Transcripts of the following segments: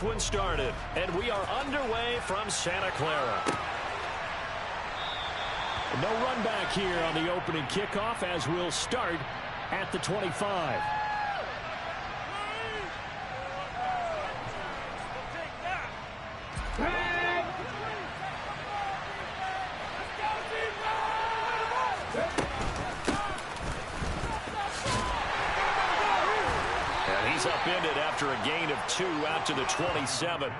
One started, and we are underway from Santa Clara. No run back here on the opening kickoff as we'll start at the 25. He's upended after a gain of 2 out to the 27.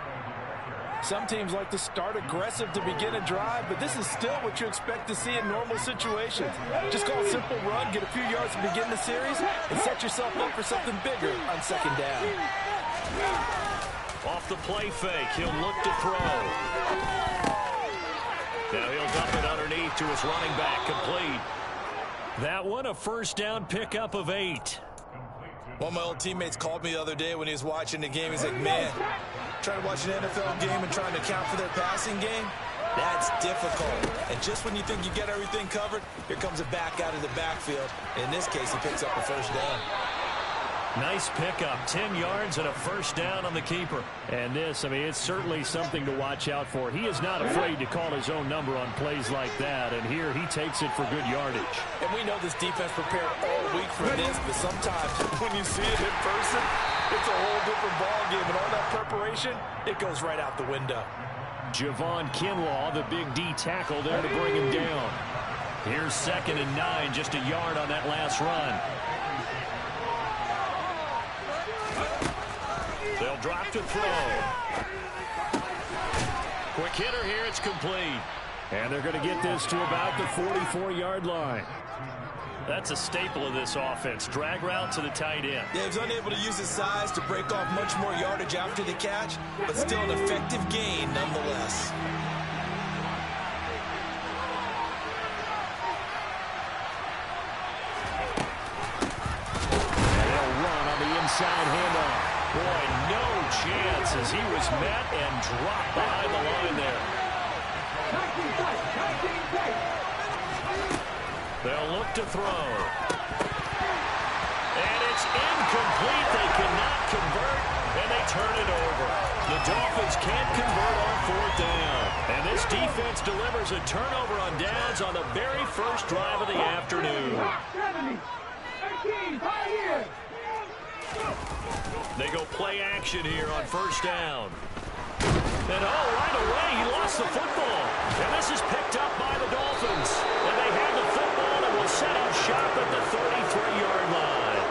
Some teams like to start aggressive to begin a drive, but this is still what you expect to see in normal situations. Just call a simple run, get a few yards to begin the series, and set yourself up for something bigger on second down. Off the play fake, he'll look to throw. Now he'll dump it underneath to his running back, complete. That one a first down pickup of 8. One of my old teammates called me the other day when he was watching the game. He's like, man, trying to watch an NFL game and trying to account for their passing game, that's difficult. And just when you think you get everything covered, here comes a back out of the backfield. In this case, he picks up a first down. Nice pickup, 10 yards and a first down on the keeper. And this, I mean, it's certainly something to watch out for. He is not afraid to call his own number on plays like that, and here he takes it for good yardage. And we know this defense prepared all week for this, but sometimes when you see it in person, it's a whole different ballgame, and all that preparation, it goes right out the window. Javon Kinlaw, the big D tackle there to bring him down. Here's 2nd and 9, just a yard on that last run. They'll drop to throw. Quick hitter here, it's complete. And they're going to get this to about the 44-yard line. That's a staple of this offense. Drag route to the tight end. Yeah, he's unable to use his size to break off much more yardage after the catch, but still an effective gain nonetheless. And they'll run on the inside handoff. Boy, no chance as he was met and dropped behind the line there. They'll look to throw. And it's incomplete. They cannot convert, and they turn it over. The Dolphins can't convert on 4th down. And this defense delivers a turnover on downs on the very first drive of the afternoon. They go play action here on 1st down. And right away he lost the football. And this is picked up by the Dolphins. And they have the football and will set up shop at the 33-yard line.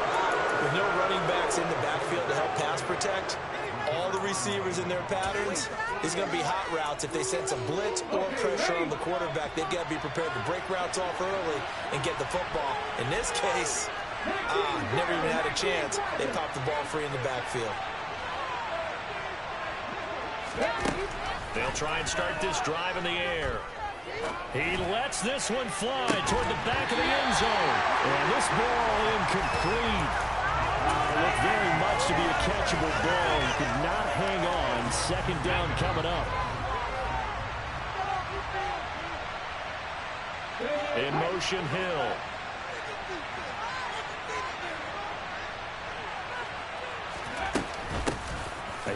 With no running backs in the backfield to help pass protect, all the receivers in their patterns, it's going to be hot routes. If they sense a blitz or pressure on the quarterback, they've got to be prepared to break routes off early and get the football. In this case, never even had a chance. They popped the ball free in the backfield. They'll try and start this drive in the air. He lets this one fly toward the back of the end zone. And this ball incomplete. Looked very much to be a catchable ball. He could not hang on. 2nd down coming up. In motion, Hill.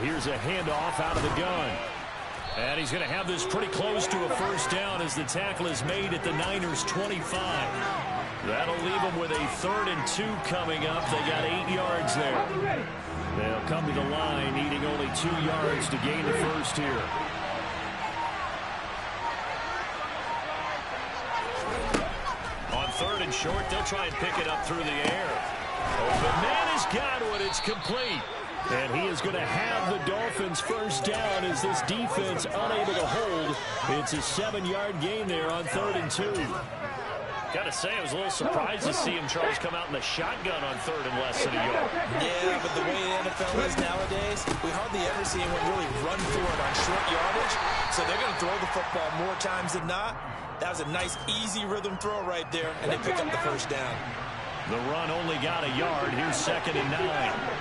Here's a handoff out of the gun. And he's going to have this pretty close to a first down as the tackle is made at the Niners' 25. That'll leave them with a 3rd and 2 coming up. They got 8 yards there. They'll come to the line needing only 2 yards to gain the first here. On 3rd and short, they'll try and pick it up through the air. Open man has got one. It's complete. And he is going to have the Dolphins' first down as this defense unable to hold. It's a 7-yard gain there on 3rd and 2. Got to say, I was a little surprised to see him, Charles, come out in the shotgun on 3rd and less than a yard. Yeah, but the way the NFL is nowadays, we hardly ever see anyone really run for it on short yardage. So they're going to throw the football more times than not. That was a nice, easy rhythm throw right there, and they pick up the first down. The run only got a yard. Here's 2nd and 9.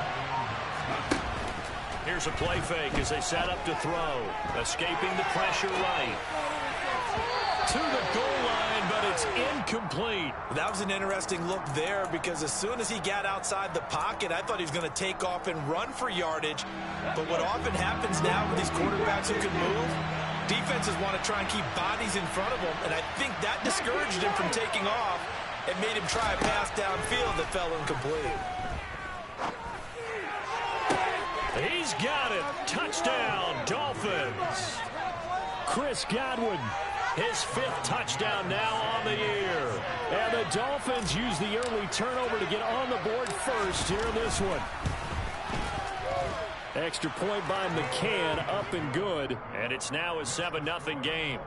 Here's a play fake as they set up to throw. Escaping the pressure right. to the goal line, but it's incomplete. That was an interesting look there because as soon as he got outside the pocket, I thought he was going to take off and run for yardage. But what often happens now with these quarterbacks who can move, defenses want to try and keep bodies in front of them, and I think that discouraged him from taking off and made him try a pass downfield that fell incomplete. He's got it. Touchdown, Dolphins. Chris Godwin, his 5th touchdown now on the year. And the Dolphins use the early turnover to get on the board first here in this one. Extra point by McCann, up and good. And it's now a 7-0 game.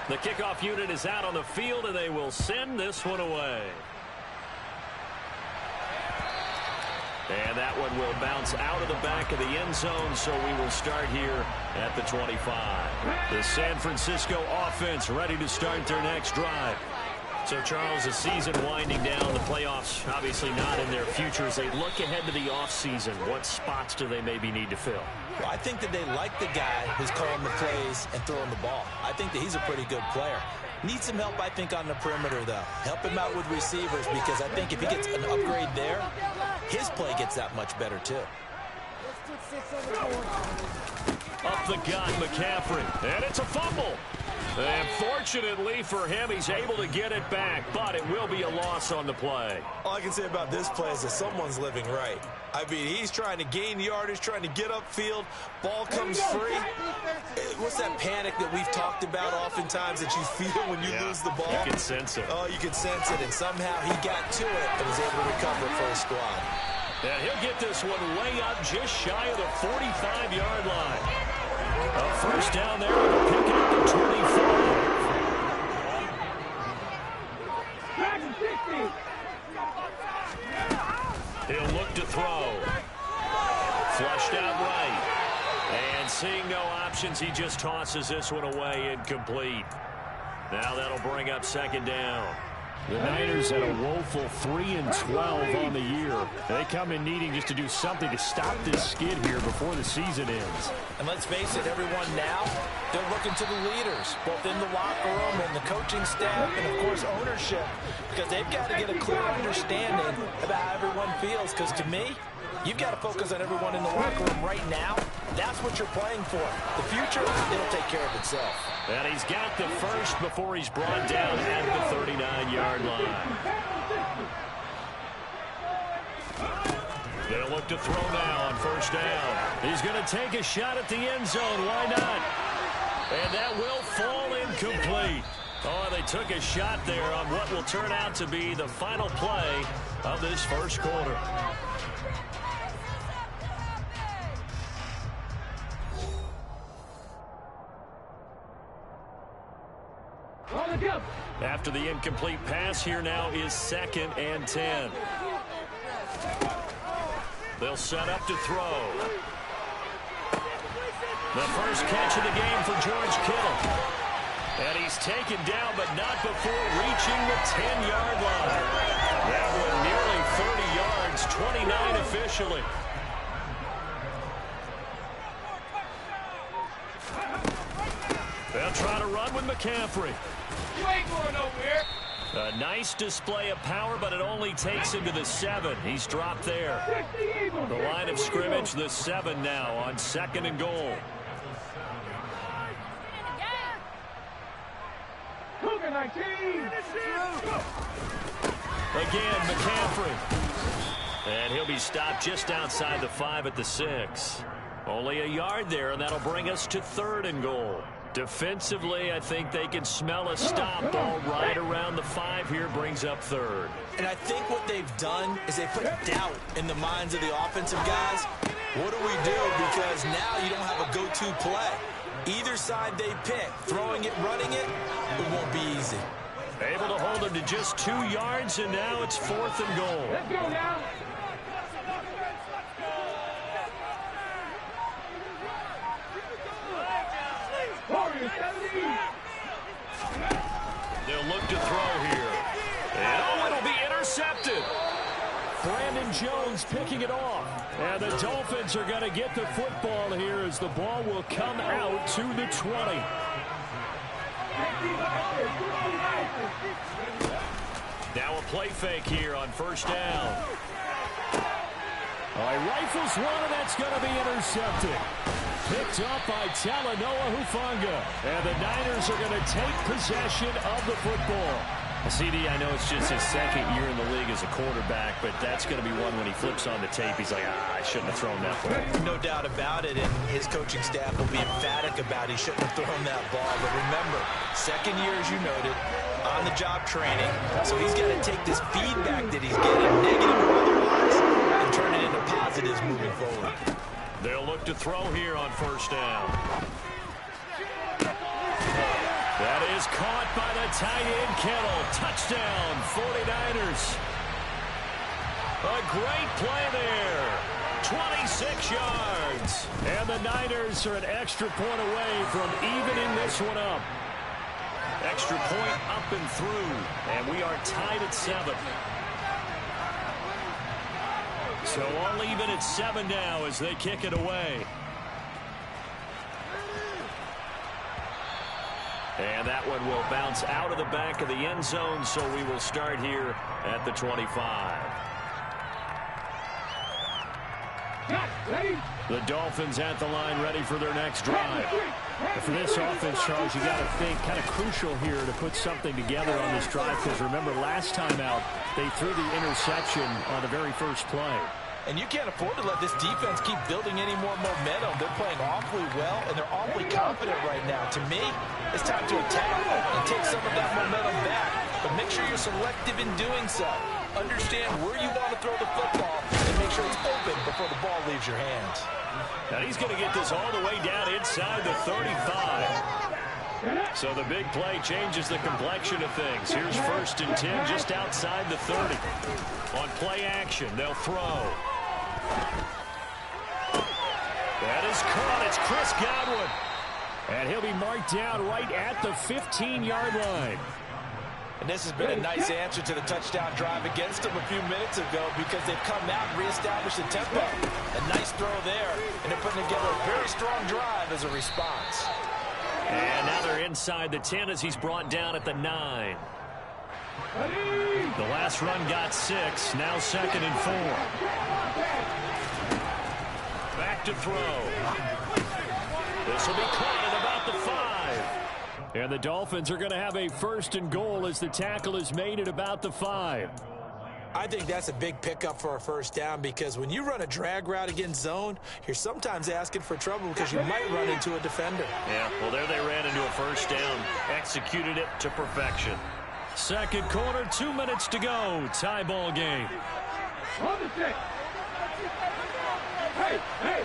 The kickoff unit is out on the field, and they will send this one away. And that one will bounce out of the back of the end zone, so we will start here at the 25. The San Francisco offense ready to start their next drive. So, Charles, the season winding down, the playoffs obviously not in their future. As they look ahead to the offseason, what spots do they maybe need to fill? Well, I think that they like the guy who's calling the plays and throwing the ball. I think that he's a pretty good player. Needs some help, I think, on the perimeter, though. Help him out with receivers because I think if he gets an upgrade there, his play gets that much better, too. Up the gut, McCaffrey. And it's a fumble. And fortunately for him, he's able to get it back, but it will be a loss on the play. All I can say about this play is that someone's living right. I mean, he's trying to gain yardage, trying to get upfield. Ball comes free. What's that panic that we've talked about oftentimes that you feel when you lose the ball? You can sense it. Oh, you can sense it, and somehow he got to it and was able to recover for his squad. And he'll get this one way up just shy of the 45-yard line. A first down there, and pick up the 25. He'll look to throw. Flushed out right. And seeing no options, he just tosses this one away, incomplete. Now that'll bring up second down. The Niners at a woeful 3-12 on the year. They come in needing just to do something to stop this skid here before the season ends. And let's face it, everyone now, they're looking to the leaders, both in the locker room and the coaching staff and, of course, ownership, because they've got to get a clear understanding about how everyone feels, because to me, you've got to focus on everyone in the locker room right now. That's what you're playing for. The future, it'll take care of itself. And he's got the first before he's brought down at the 39-yard line. They'll look to throw now on first down. He's going to take a shot at the end zone. Why not? And that will fall incomplete. Oh, they took a shot there on what will turn out to be the final play of this first quarter. After the incomplete pass, here now is 2nd and 10. They'll set up to throw. The first catch of the game for George Kittle. And he's taken down, but not before reaching the 10-yard line. That one nearly 30 yards, 29 officially. They'll try to run with McCaffrey. You ain't going nowhere. A nice display of power, but it only takes him to the 7. He's dropped there. The line of scrimmage, the 7 now on 2nd and goal. Cougar 19. Again, McCaffrey. And he'll be stopped just outside the 5 at the 6. Only a yard there, and that'll bring us to 3rd and goal. Defensively, I think they can smell a stop. Ball right around the 5 here, brings up 3rd. And I think what they've done is they put doubt in the minds of the offensive guys. What do we do? Because now you don't have a go-to play. Either side they pick, throwing it, running it, it won't be easy. Able to hold him to just 2 yards, and now it's 4th and goal. Let's go now. They'll look to throw here. And it'll be intercepted. Brandon Jones picking it off. And the Dolphins are going to get the football here as the ball will come out to the 20. Now a play fake here on first down. He rifles one, and that's going to be intercepted. Picked up by Talanoa Hufanga. And the Niners are going to take possession of the football. CD, I know it's just his second year in the league as a quarterback, but that's going to be one when he flips on the tape. He's like, I shouldn't have thrown that ball. No doubt about it, and his coaching staff will be emphatic about he shouldn't have thrown that ball. But remember, second year, as you noted, on-the-job training, so he's got to take this feedback that he's getting, negative or otherwise, and turn it into positives moving forward. They'll look to throw here on first down. That is caught by the tight end, Kittle. Touchdown, 49ers. A great play there. 26 yards. And the Niners are an extra point away from evening this one up. Extra point up and through. And we are tied at 7. So all even at 7 now as they kick it away. And that one will bounce out of the back of the end zone, so we will start here at the 25. The Dolphins at the line ready for their next drive. And for this offense, Charles, you got to think kind of crucial here to put something together on this drive, because remember last time out they threw the interception on the very first play. And you can't afford to let this defense keep building any more momentum. They're playing awfully well, and they're awfully confident right now. To me, it's time to attack and take some of that momentum back. But make sure you're selective in doing so. Understand where you want to throw the football, and make sure it's open before the ball leaves your hands. Now he's going to get this all the way down inside the 35. So the big play changes the complexion of things. Here's 1st and 10 just outside the 30. On play action, they'll throw. That is caught. It's Chris Godwin. And he'll be marked down right at the 15-yard line. And this has been a nice answer to the touchdown drive against them a few minutes ago, because they've come out and reestablished the tempo. A nice throw there, and they're putting together a very strong drive as a response. And now they're inside the 10 as he's brought down at the 9. The last run got 6. Now 2nd and 4. Back to throw. This will be caught at about the 5. And the Dolphins are going to have a 1st and goal as the tackle is made at about the 5. I think that's a big pickup for a first down, because when you run a drag route against zone, you're sometimes asking for trouble because you might run into a defender. Yeah, well, there they ran into a first down. Executed it to perfection. Second quarter, 2 minutes to go. Tie ball game. On the stick. Hey, hey.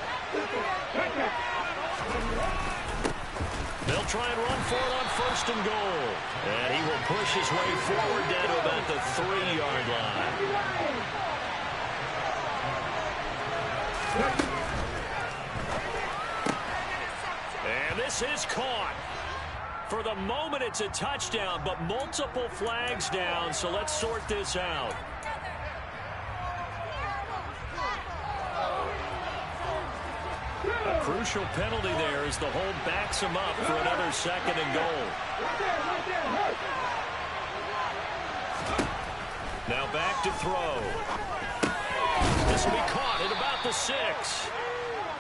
They'll try and run for it on 1st and goal. And he will push his way forward down to about the 3-yard line. And this is caught. For the moment, it's a touchdown, but multiple flags down, so let's sort this out. A crucial penalty there as the hold backs him up for another 2nd and goal. Now back to throw. This will be caught at about the 6.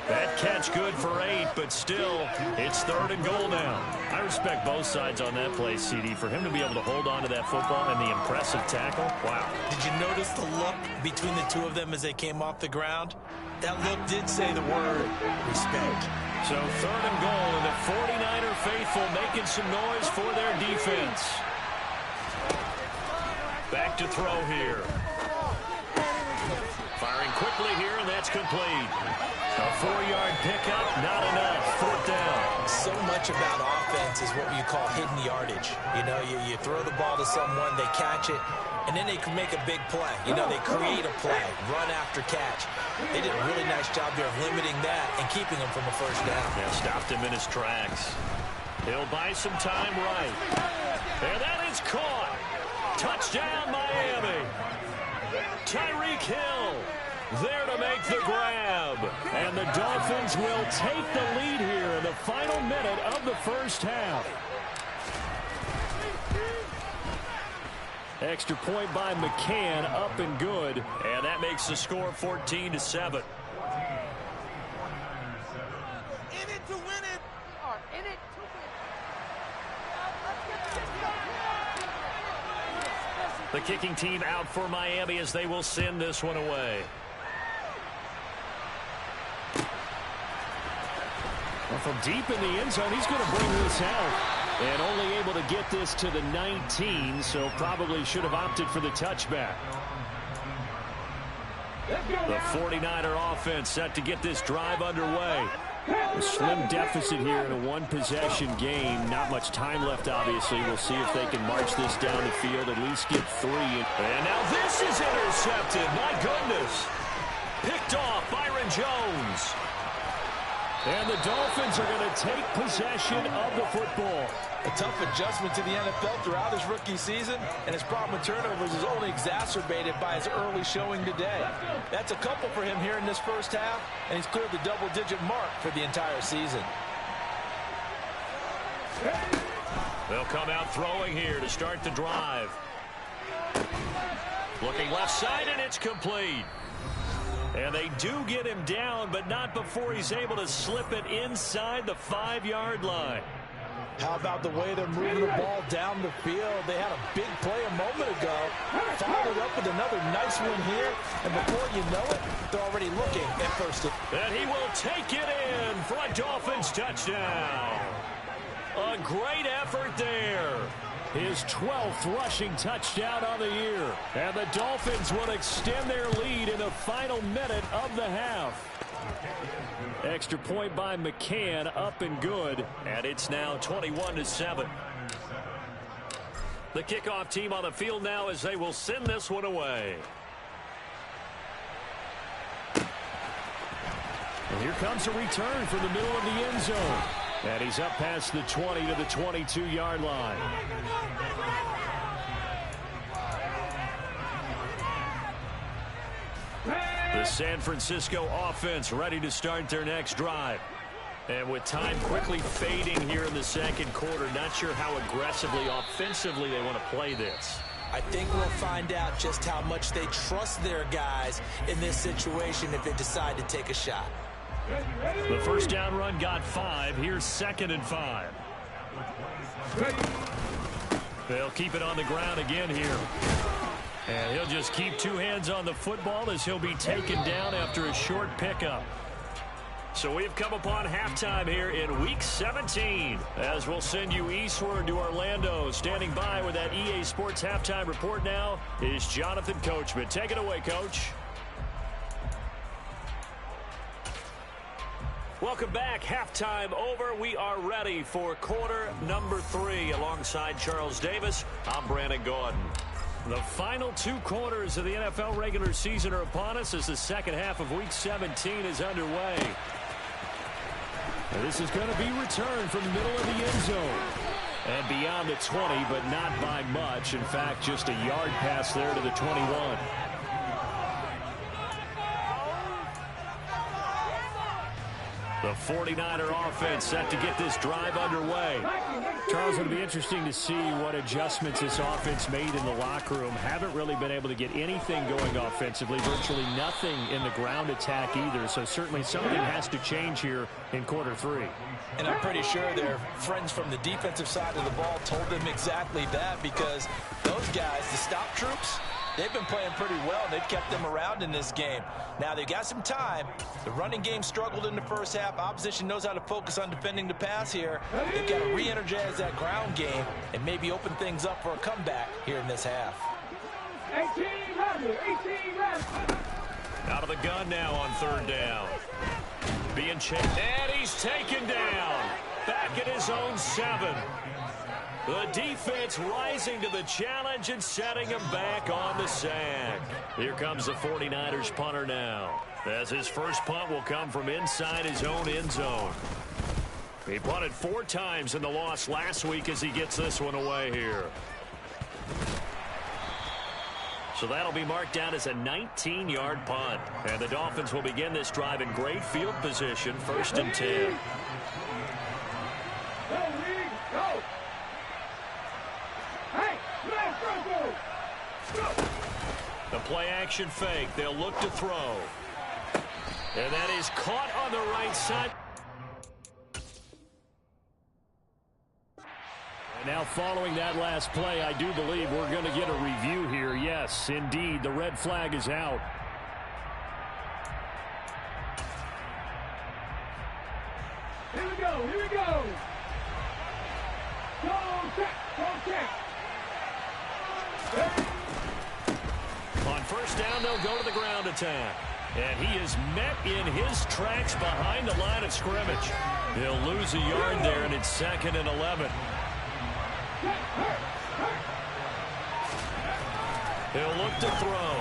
That catch good for 8, but still, it's 3rd and goal now. I respect both sides on that play, CD. For him to be able to hold on to that football and the impressive tackle, wow. Did you notice the look between the two of them as they came off the ground? That look did say the word respect. So 3rd and goal, and the 49er faithful making some noise for their defense. Back to throw here. Firing quickly here, and that's complete. A 4-yard pickup, not enough. 4th down. So much about offense is what you call hidden yardage. You know, you throw the ball to someone, they catch it, and then they can make a big play. You know, they create a play, run after catch. They did a really nice job there of limiting that and keeping him from a first down. Yeah, stopped him in his tracks. He'll buy some time right. And that is caught. Touchdown, Miami. Tyreek Hill there to make the grab. And the Dolphins will take the lead here in the final minute of the first half. Extra point by McCann, up and good. And that makes the score 14-7. In it to win it. Or in it to win it. The kicking team out for Miami as they will send this one away. Well, from deep in the end zone, he's going to bring this out. And only able to get this to the 19, so probably should have opted for the touchback. The 49er offense set to get this drive underway. A slim deficit here in a one-possession game. Not much time left, obviously. We'll see if they can march this down the field, at least get 3. And now this is intercepted. My goodness. Picked off Byron Jones. And the Dolphins are going to take possession of the football. A tough adjustment to the NFL throughout his rookie season, and his problem with turnovers is only exacerbated by his early showing today. That's a couple for him here in this first half, and he's cleared the double-digit mark for the entire season. They'll come out throwing here to start the drive. Looking left side, and it's complete. And they do get him down, but not before he's able to slip it inside the 5-yard line. How about the way they're moving the ball down the field? They had a big play a moment ago. Followed up with another nice one here. And before you know it, they're already looking at first. And he will take it in for a Dolphins touchdown. A great effort there. His 12th rushing touchdown on the year. And the Dolphins will extend their lead in the final minute of the half. Extra point by McCann, up and good. And it's now 21-7. The kickoff team on the field now as they will send this one away. And here comes a return from the middle of the end zone. And he's up past the 20 to the 22-yard line. The San Francisco offense ready to start their next drive. And with time quickly fading here in the second quarter, not sure how aggressively, offensively they want to play this. I think we'll find out just how much they trust their guys in this situation if they decide to take a shot. The first down run got 5. Here's 2nd and 5. They'll keep it on the ground again here. And he'll just keep 2 hands on the football as he'll be taken down after a short pickup. So we've come upon halftime here in Week 17. As we'll send you eastward to Orlando. Standing by with that EA Sports halftime report now is Jonathan Coachman. Take it away, Coach. Welcome back. Halftime over. We are ready for quarter number 3. Alongside Charles Davis, I'm Brandon Gordon. The final 2 quarters of the NFL regular season are upon us as the second half of Week 17 is underway. Now this is going to be returned from the middle of the end zone. And beyond the 20, but not by much. In fact, just a yard pass there to the 21. The 49er offense set to get this drive underway. Charles, it'll be interesting to see what adjustments this offense made in the locker room. Haven't really been able to get anything going offensively. Virtually nothing in the ground attack either. So certainly something has to change here in quarter 3. And I'm pretty sure their friends from the defensive side of the ball told them exactly that, because those guys, the stop troops, they've been playing pretty well, and they've kept them around in this game. Now, they've got some time. The running game struggled in the first half. Opposition knows how to focus on defending the pass here. They've got to re-energize that ground game and maybe open things up for a comeback here in this half. 18 runners. Out of the gun now on 3rd down. Being chased, and he's taken down. Back at his own 7. The defense rising to the challenge and setting him back on the sack. Here comes the 49ers punter now, as his first punt will come from inside his own end zone. He punted 4 times in the loss last week as he gets this one away here. So that'll be marked down as a 19-yard punt. And the Dolphins will begin this drive in great field position, 1st and 10. The play action fake. They'll look to throw. And that is caught on the right side. And now following that last play, I do believe we're going to get a review here. Yes, indeed, the red flag is out. Here we go, here we go. Go check, go check. On 1st down, they'll go to the ground attack. And he is met in his tracks behind the line of scrimmage. He'll lose a yard there, and it's 2nd and 11. He'll look to throw.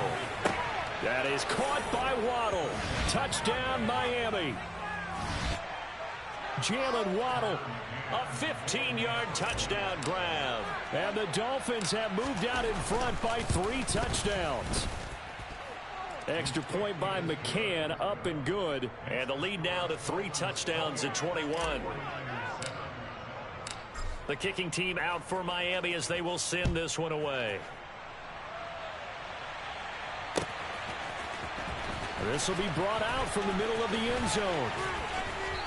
That is caught by Waddle. Touchdown, Miami. Jalen Waddle, a 15-yard touchdown grab. And the Dolphins have moved out in front by 3 touchdowns. Extra point by McCann, up and good. And the lead now to 3 touchdowns at 21. The kicking team out for Miami as they will send this one away. This will be brought out from the middle of the end zone.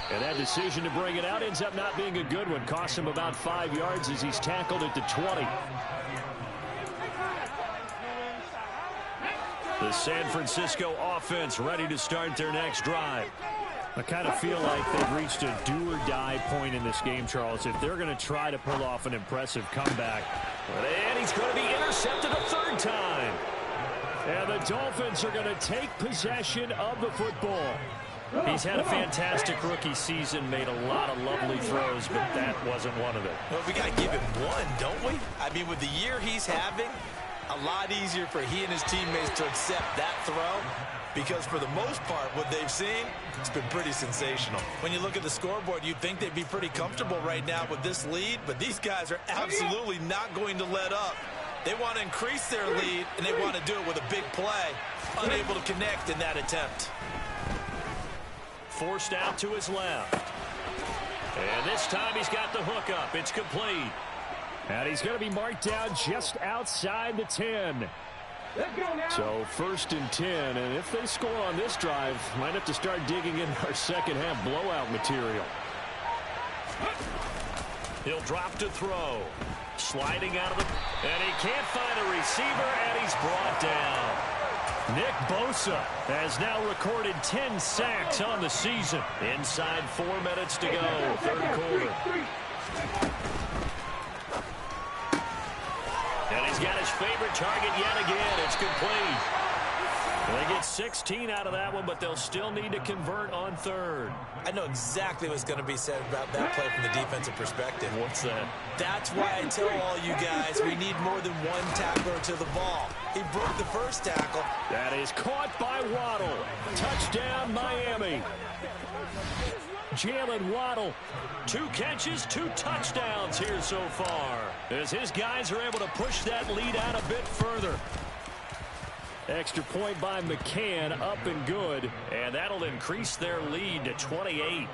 And that decision to bring it out ends up not being a good one. Costs him about 5 yards as he's tackled at the 20. The San Francisco offense ready to start their next drive. I kind of feel like they've reached a do-or-die point in this game, Charles, if they're going to try to pull off an impressive comeback. And he's going to be intercepted a 3rd time. And the Dolphins are going to take possession of the football. He's had a fantastic rookie season, made a lot of lovely throws, but that wasn't one of them. Well, we got to give him one, don't we? I mean, with the year he's having, a lot easier for he and his teammates to accept that throw, because for the most part, what they've seen, it's been pretty sensational. When you look at the scoreboard, you'd think they'd be pretty comfortable right now with this lead, but these guys are absolutely not going to let up. They want to increase their lead, and they want to do it with a big play, unable to connect in that attempt. Forced out to his left. And this time he's got the hook up. It's complete. And he's going to be marked down just outside the 10. So 1st and 10. And if they score on this drive, might have to start digging in our second half blowout material. He'll drop to throw. Sliding out of the... And he can't find a receiver, and he's brought down. Nick Bosa has now recorded 10 sacks on the season. Inside 4 minutes to go, 3rd quarter. And he's got his favorite target yet again. It's complete. They get 16 out of that one, but they'll still need to convert on 3rd. I know exactly what's going to be said about that play from the defensive perspective. What's that? That's why I tell all you guys we need more than one tackler to the ball. He broke the first tackle. That is caught by Waddle. Touchdown, Miami. Jalen Waddle, 2 catches, 2 touchdowns here so far, as his guys are able to push that lead out a bit further. Extra point by McCann, up and good, and that'll increase their lead to 28.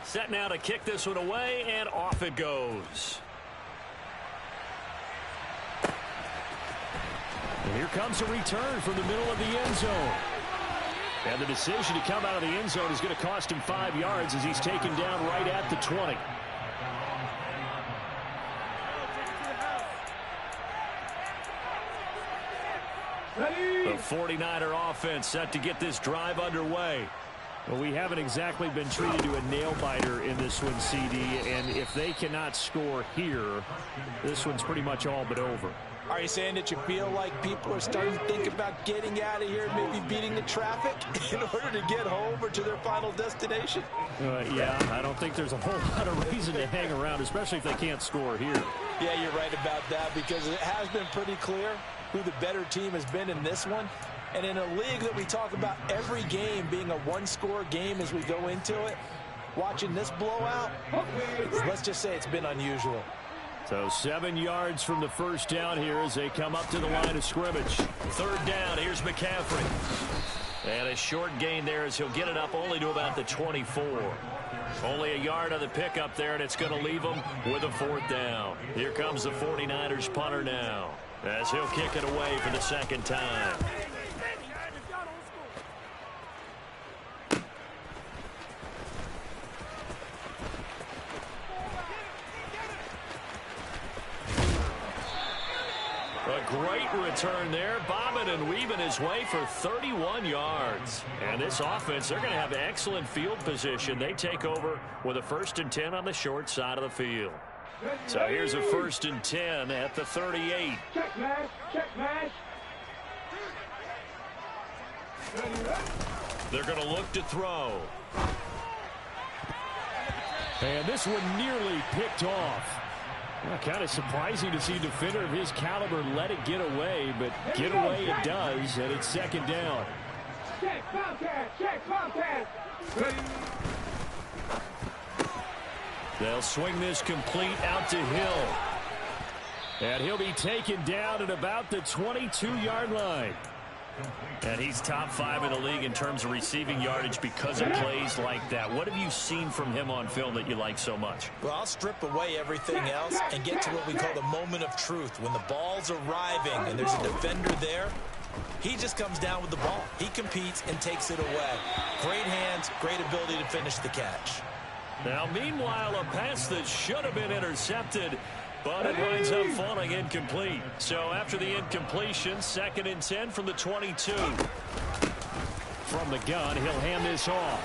Set now to kick this one away, and off it goes. And here comes a return from the middle of the end zone. And the decision to come out of the end zone is going to cost him 5 yards as he's taken down right at the 20. The 49er offense set to get this drive underway. Well, we haven't exactly been treated to a nail-biter in this one, CD, and if they cannot score here, this one's pretty much all but over. Are you saying that you feel like people are starting to think about getting out of here, maybe beating the traffic in order to get home or to their final destination? Yeah, I don't think there's a whole lot of reason to hang around, especially if they can't score here. Yeah, you're right about that, because it has been pretty clear who the better team has been in this one. And in a league that we talk about every game being a one-score game as we go into it, watching this blowout, let's just say it's been unusual. So 7 yards from the first down here as they come up to the line of scrimmage. Third down, here's McCaffrey. And a short gain there as he'll get it up only to about the 24. Only a yard on the pickup there, and it's going to leave him with a fourth down. Here comes the 49ers punter now as he'll kick it away for the second time. A great return there, bobbing and weaving his way for 31 yards. And this offense, they're going to have excellent field position. They take over with a 1st and 10 on the short side of the field. So here's a 1st and 10 at the 38. Check match, check match. They're going to look to throw. And this one nearly picked off. Well, kind of surprising to see a defender of his caliber let it get away, but get away it does, and it's second down. Check contact, check contact. They'll swing this complete out to Hill. And he'll be taken down at about the 22-yard line. And he's top 5 in the league in terms of receiving yardage because of plays like that. What have you seen from him on film that you like so much? Well, I'll strip away everything else and get to what we call the moment of truth. When the ball's arriving and there's a defender there, he just comes down with the ball. He competes and takes it away. Great hands, great ability to finish the catch. Now, meanwhile, a pass that should have been intercepted, but it winds up falling incomplete. So after the incompletion, 2nd and 10 from the 22. From the gun, he'll hand this off.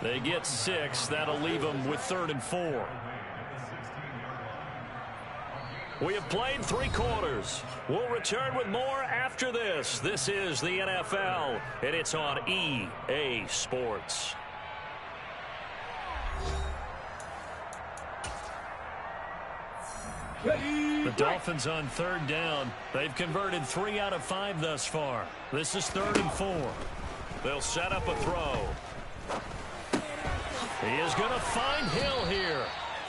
They get 6. That'll leave them with 3rd and 4. We have played 3 quarters. We'll return with more after this. This is the NFL, and it's on EA Sports. The Dolphins on 3rd down. They've converted 3 out of 5 thus far. This is 3rd and 4. They'll set up a throw. He is going to find Hill here.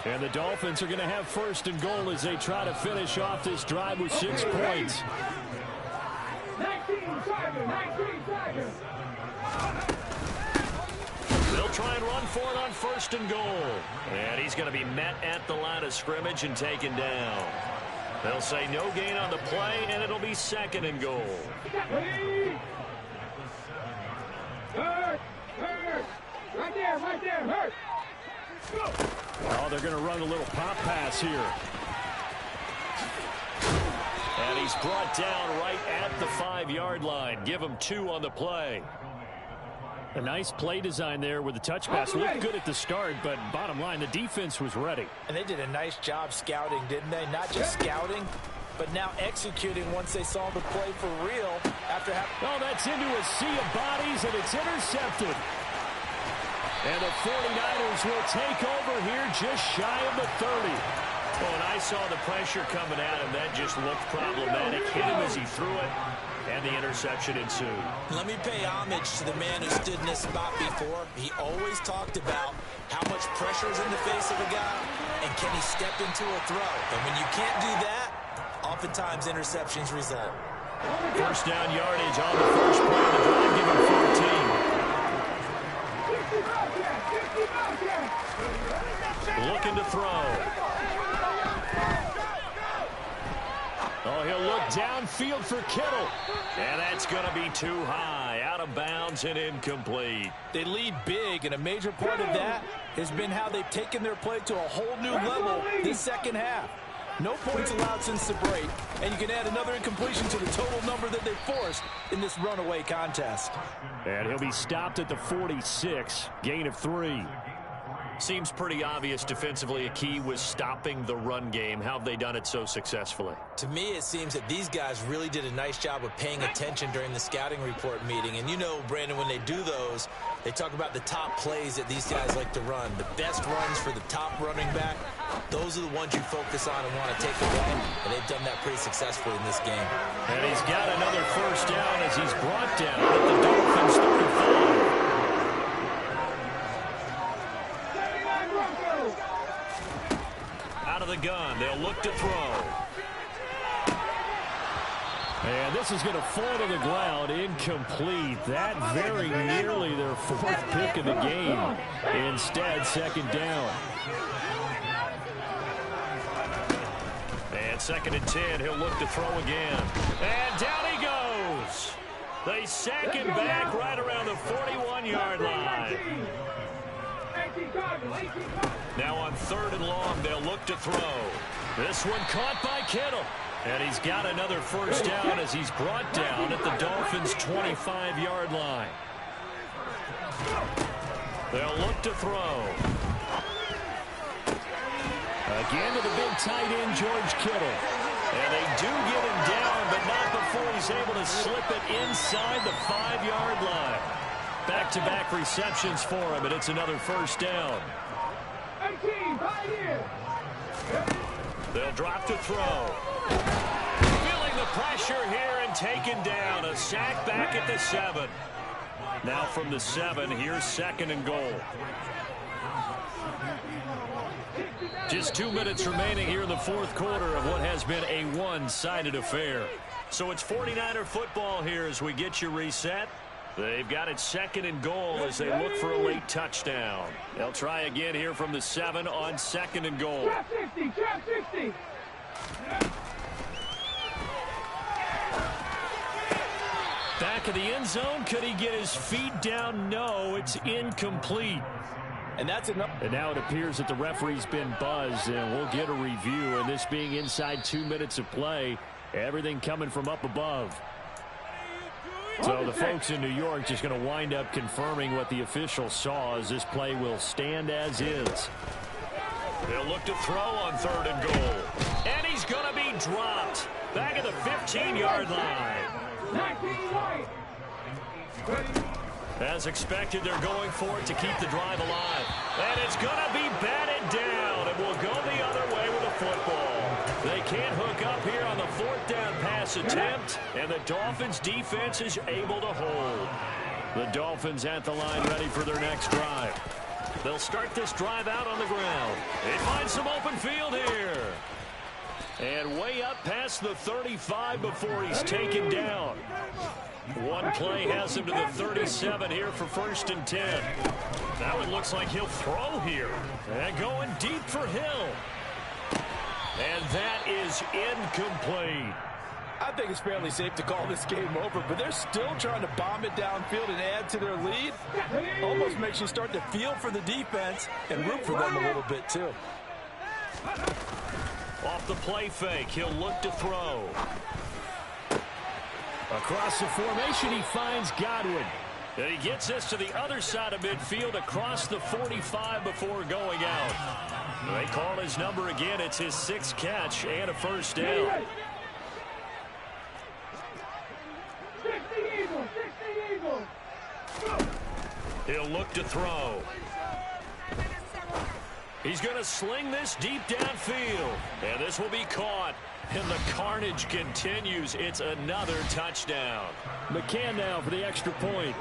And the Dolphins are going to have 1st and goal as they try to finish off this drive with 6 points. 19 seconds. They'll try and run for it on 1st and goal. And he's going to be met at the line of scrimmage and taken down. They'll say no gain on the play, and it'll be 2nd and goal. Hurt. Right there, hurt. Oh, they're going to run a little pop pass here. And he's brought down right at the 5-yard line. Give him 2 on the play. A nice play design there with the touch pass. Looked good at the start, but bottom line, the defense was ready. And they did a nice job scouting, didn't they? Not just scouting, but now executing once they saw the play for real after having... Oh, that's into a sea of bodies, and it's intercepted. And the 49ers will take over here just shy of the 30. Oh, and I saw the pressure coming at him. That just looked problematic. Hit him as he threw it, and the interception ensued. Let me pay homage to the man who stood in this spot before. He always talked about how much pressure is in the face of a guy, and can he step into a throw. And when you can't do that, oftentimes interceptions result. 1st down yardage on the first play of the drive, give him 14. Looking to throw. Oh, he'll look downfield for Kittle. And that's going to be too high. Out of bounds and incomplete. They lead big, and a major part of that has been how they've taken their play to a whole new level this second half. No points allowed since the break, and you can add another incompletion to the total number that they forced in this runaway contest. And he'll be stopped at the 46, gain of 3. Seems pretty obvious defensively a key was stopping the run game. How have they done it so successfully? To me, it seems that these guys really did a nice job of paying attention during the scouting report meeting. And you know, Brandon, when they do those, They talk about the top plays that these guys like to run. The best runs for the top running back, those are the ones you focus on and want to take away, and they've done that pretty successfully in this game. And he's got another first down as he's brought down at the Dolphins 35. Out of the gun, they'll look to throw. And this is going to fall to the ground, incomplete. That very nearly their fourth pick of the game. Instead, second down. And second and 10, he'll look to throw again. And down he goes. They sack him back right around the 41-yard line. Now on third and long, they'll look to throw. This one caught by Kittle. And he's got another first down as he's brought down at the Dolphins' 25-yard line. They'll look to throw. Again to the big tight end, George Kittle. And they do get him down, but not before he's able to slip it inside the 5-yard line. Back-to-back receptions for him, and it's another first down. They'll drop to throw. Feeling the pressure here and taken down. A sack back at the 7. Now from the 7, here's second and goal. Just 2 minutes remaining here in the fourth quarter of what has been a one-sided affair. So it's 49er football here as we get you reset. They've got it second and goal as they look for a late touchdown. They'll try again here from the 7 on second and goal. Trap 60, trap 60. Back of the end zone. Could he get his feet down? No, it's incomplete. And that's enough. And now it appears that the referee's been buzzed, and we'll get a review. And this being inside 2 minutes of play, everything coming from up above. So the folks in New York just going to wind up confirming what the official saw as this play will stand as is. They'll look to throw on third and goal. And he's going to be dropped back at the 15-yard line. As expected, they're going for it to keep the drive alive. And it's going to be batted down, and we'll go the other way with the football. They can't hook up here on the fourth down pass attempt, and the Dolphins defense is able to hold. The Dolphins at the line ready for their next drive. They'll start this drive out on the ground. They find some open field here. And way up past the 35 before he's taken down. One play has him to the 37 here for first and 10. Now it looks like he'll throw here. And going deep for Hill. And that is incomplete. I think it's fairly safe to call this game over, but they're still trying to bomb it downfield and add to their lead. Almost makes you start to feel for the defense and root for them a little bit, too. Off the play fake, he'll look to throw. Across the formation, he finds Godwin. And he gets this to the other side of midfield across the 45 before going out. They call his number again. It's his 6th catch and a first down. 60 Eagles, 60 Eagles. He'll look to throw. He's going to sling this deep downfield. And this will be caught. And the carnage continues. It's another touchdown. McCann now for the extra point.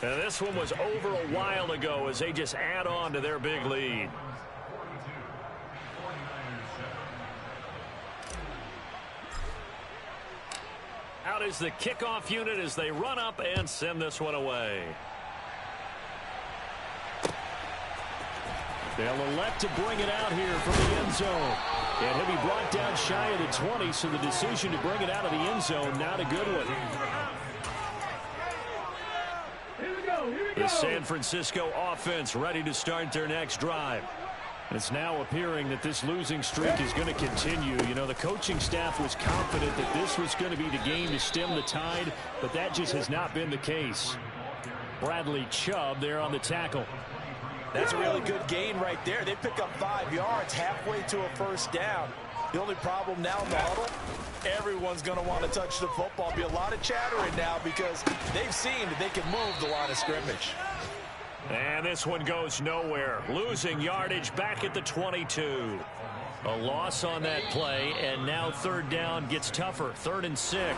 And this one was over a while ago as they just add on to their big lead. Out is the kickoff unit as they run up and send this one away. They'll elect to bring it out here from the end zone. And he'll be brought down shy of the 20, so the decision to bring it out of the end zone, not a good one. The San Francisco offense ready to start their next drive. It's now appearing that this losing streak is going to continue. You know, the coaching staff was confident that this was going to be the game to stem the tide, but that just has not been the case. Bradley Chubb there on the tackle. That's a really good gain right there. They pick up 5 yards halfway to a first down. The only problem now in the huddle, everyone's going to want to touch the football. Be a lot of chattering now because they've seen that they can move the line of scrimmage. And this one goes nowhere. Losing yardage back at the 22. A loss on that play, and now third down gets tougher. 3rd and 6.